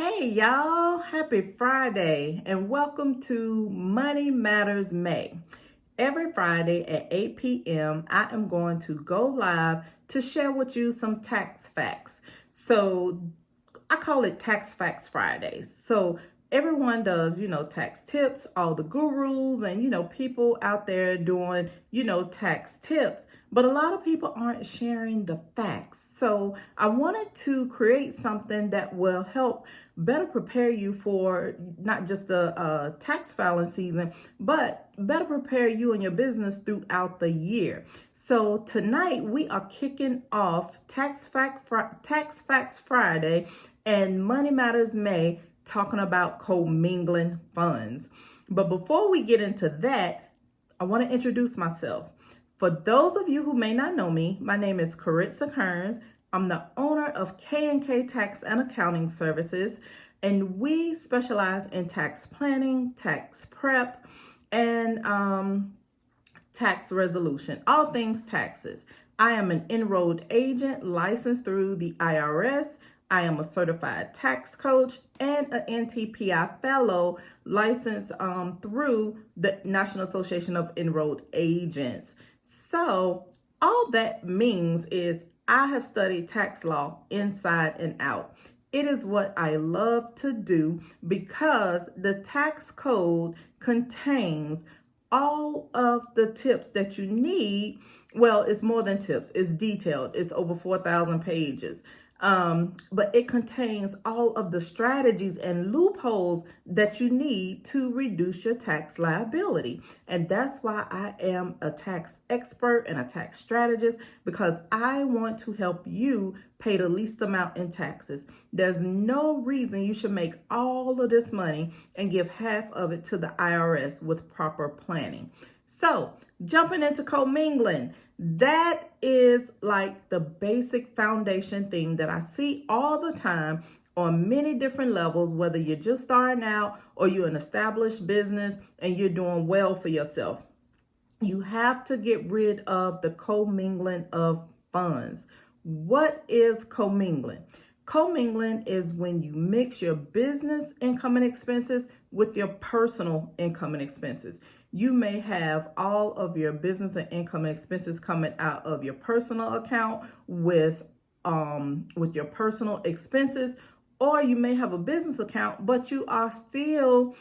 Hey y'all, happy Friday and welcome to Money Matters May. Every Friday at 8 p.m., I am going to go live to share with you some tax facts. So I call it Tax Facts Fridays. So everyone does, tax tips, all the gurus and, people out there doing, tax tips. But a lot of people aren't sharing the facts. So I wanted to create something that will help better prepare you for not just the tax filing season, but better prepare you and your business throughout the year. So tonight we are kicking off Tax Facts Friday and Money Matters May, talking about commingling funds. But before we get into that, I want to introduce myself. For those of you who may not know me, my name is Caritza Kearns. I'm the owner of K&K Tax and Accounting Services, and we specialize in tax planning, tax prep, and tax resolution, all things taxes. I am an enrolled agent licensed through the IRS. I am a certified tax coach and an NTPI fellow licensed through the National Association of Enrolled Agents. So all that means is I have studied tax law inside and out. It is what I love to do because the tax code contains all of the tips that you need. Well, it's more than tips, it's detailed, it's over 4,000 pages. But it contains all of the strategies and loopholes that you need to reduce your tax liability. And that's why I am a tax expert and a tax strategist, because I want to help you pay the least amount in taxes. There's no reason you should make all of this money and give half of it to the IRS with proper planning. So, jumping into commingling, that is like the basic foundation thing that I see all the time on many different levels, whether you're just starting out or you're an established business and you're doing well for yourself. You have to get rid of the commingling of funds. What is commingling? Commingling is when you mix your business income and expenses with your personal income and expenses. You may have all of your business and income and expenses coming out of your personal account with your personal expenses, or you may have a business account, but you are still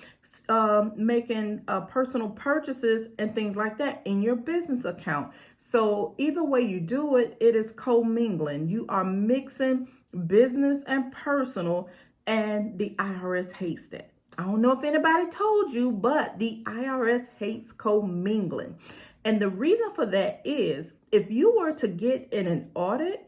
making personal purchases and things like that in your business account. So either way you do it, it is commingling. You are mixing business and personal, and the IRS hates that. I don't know if anybody told you, but the IRS hates commingling. And the reason for that is if you were to get in an audit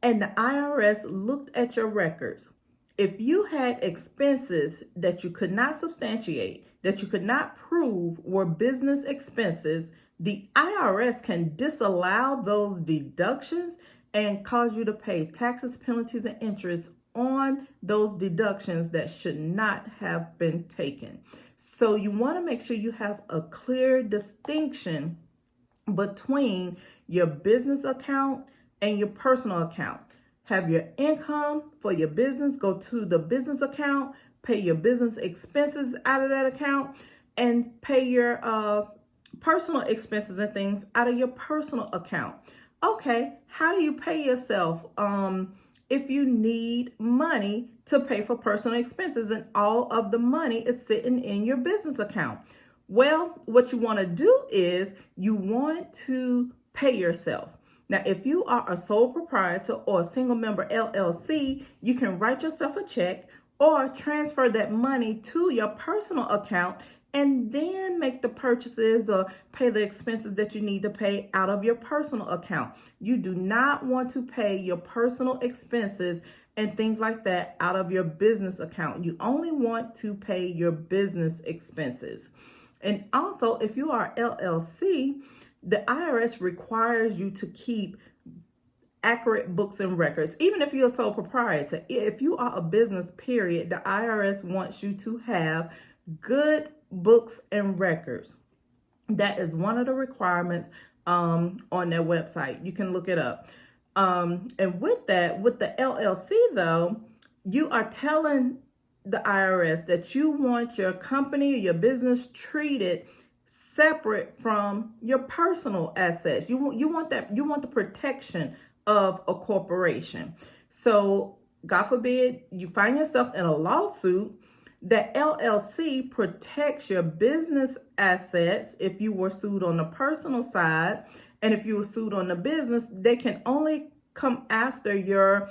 and the IRS looked at your records, if you had expenses that you could not substantiate, that you could not prove were business expenses, the IRS can disallow those deductions and cause you to pay taxes, penalties, and interest on those deductions that should not have been taken. So you want to make sure you have a clear distinction between your business account and your personal account. Have your income for your business go to the business account, pay your business expenses out of that account, and pay your personal expenses and things out of your personal account. Okay, how do you pay yourself if you need money to pay for personal expenses and all of the money is sitting in your business account? Well, what you want to do is you want to pay yourself. Now, if you are a sole proprietor or a single member LLC, you can write yourself a check or transfer that money to your personal account and then make the purchases or pay the expenses that you need to pay out of your personal account. You do not want to pay your personal expenses and things like that out of your business account. You only want to pay your business expenses. And also, if you are LLC, the IRS requires you to keep accurate books and records. Even if you're a sole proprietor, if you are a business, period, the IRS wants you to have good books and records. That is one of the requirements on their website. You can look it up. And with that, with the LLC though, you are telling the IRS that you want your company or your business treated separate from your personal assets. You want the protection of a corporation. So God forbid you find yourself in a lawsuit. The LLC protects your business assets if you were sued on the personal side, and if you were sued on the business, they can only come after your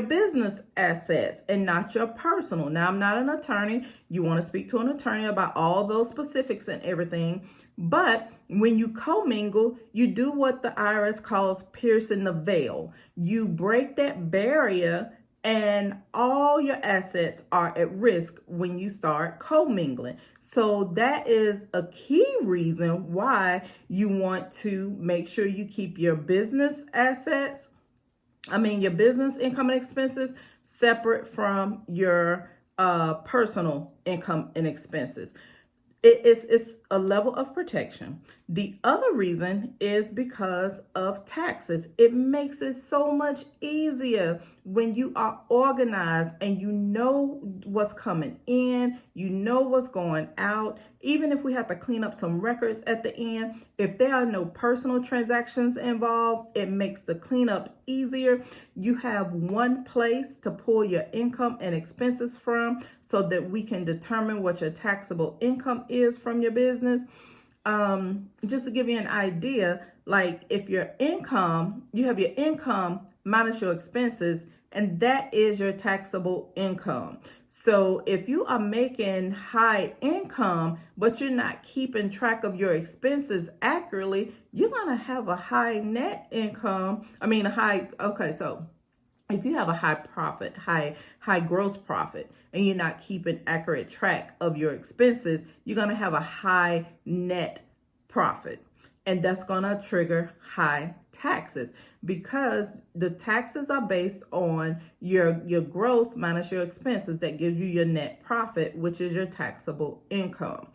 business assets and not your personal. Now, I'm not an attorney. You want to speak to an attorney about all those specifics and everything. But when you commingle, you do what the IRS calls piercing the veil. You break that barrier, and all your assets are at risk when you start commingling. So that is a key reason why you want to make sure you keep your business your business income and expenses separate from your personal income and expenses. It's a level of protection. The other reason is because of taxes. It makes it so much easier when you are organized and you know what's coming in, you know what's going out. Even if we have to clean up some records at the end, if there are no personal transactions involved, it makes the cleanup easier. You have one place to pull your income and expenses from so that we can determine what your taxable income is from your business. Just to give you an idea, like if you have your income minus your expenses, and that is your taxable income. So if you are making high income, but you're not keeping track of your expenses accurately, you're going to have a high net income. So if you have a high profit, high gross profit, and you're not keeping accurate track of your expenses, you're going to have a high net profit. And that's going to trigger high taxes because the taxes are based on your gross minus your expenses. That gives you your net profit, which is your taxable income.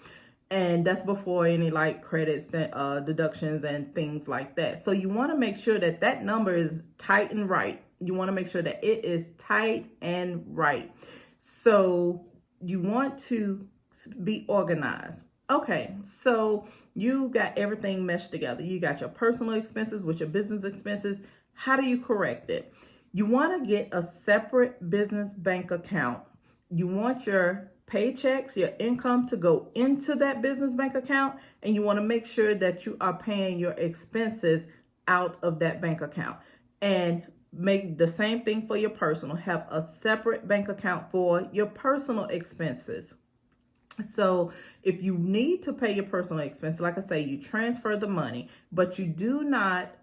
And that's before any like credits, deductions and things like that. So you want to make sure that that number is tight and right. You want to make sure that it is tight and right. So you want to be organized. Okay, so you got everything meshed together. You got your personal expenses with your business expenses. How do you correct it? You want to get a separate business bank account. You want your paychecks, your income to go into that business bank account, and you want to make sure that you are paying your expenses out of that bank account. And make the same thing for your personal. Have a separate bank account for your personal expenses. So if you need to pay your personal expenses, like I say, you transfer the money, but you do not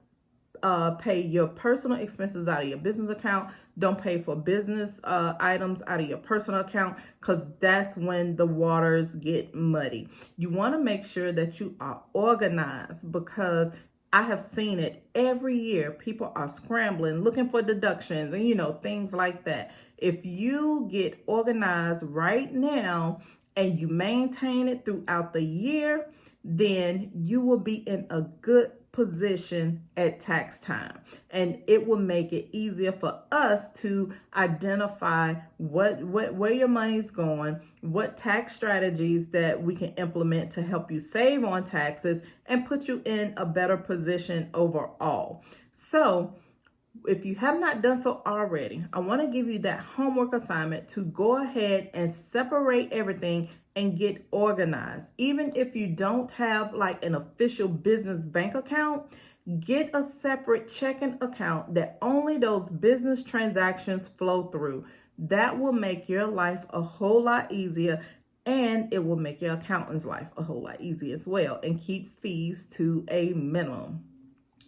pay your personal expenses out of your business account. Don't pay for business items out of your personal account, because that's when the waters get muddy. You want to make sure that you are organized, because I have seen it every year. People are scrambling, looking for deductions and things like that. If you get organized right now and you maintain it throughout the year, then you will be in a good position at tax time, and it will make it easier for us to identify where your money's going, what tax strategies that we can implement to help you save on taxes and put you in a better position overall. So if you have not done so already, I want to give you that homework assignment to go ahead and separate everything and get organized. Even if you don't have like an official business bank account, get a separate checking account that only those business transactions flow through. That will make your life a whole lot easier, and it will make your accountant's life a whole lot easier as well, and keep fees to a minimum.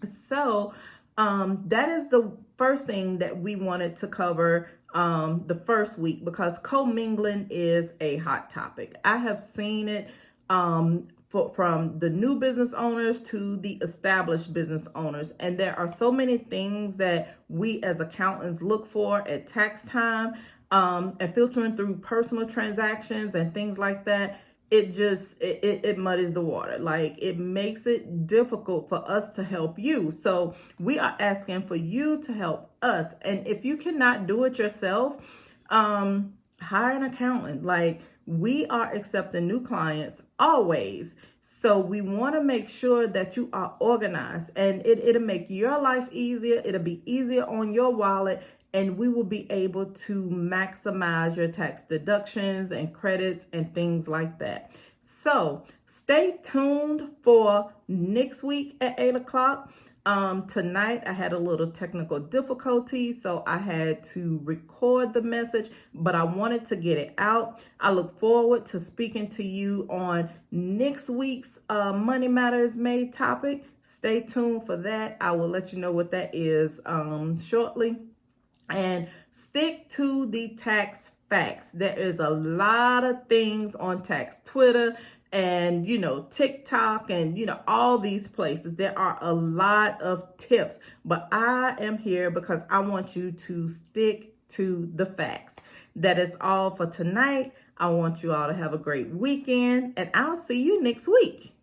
So that is the first thing that we wanted to cover the first week, because commingling is a hot topic. I have seen it from the new business owners to the established business owners. And there are so many things that we as accountants look for at tax time, and filtering through personal transactions and things like that. It muddies the water. Like, it makes it difficult for us to help you. So we are asking for you to help us. And if you cannot do it yourself, hire an accountant. Like, we are accepting new clients always. So we want to make sure that you are organized, and it'll make your life easier. It'll be easier on your wallet, and we will be able to maximize your tax deductions and credits and things like that. So stay tuned for next week at 8 o'clock. Tonight I had a little technical difficulty, so I had to record the message, but I wanted to get it out. I look forward to speaking to you on next week's Money Matters Made topic. Stay tuned for that. I will let you know what that is shortly. And stick to the tax facts. There is a lot of things on tax Twitter and, TikTok and, all these places. There are a lot of tips, but I am here because I want you to stick to the facts. That is all for tonight. I want you all to have a great weekend, and I'll see you next week.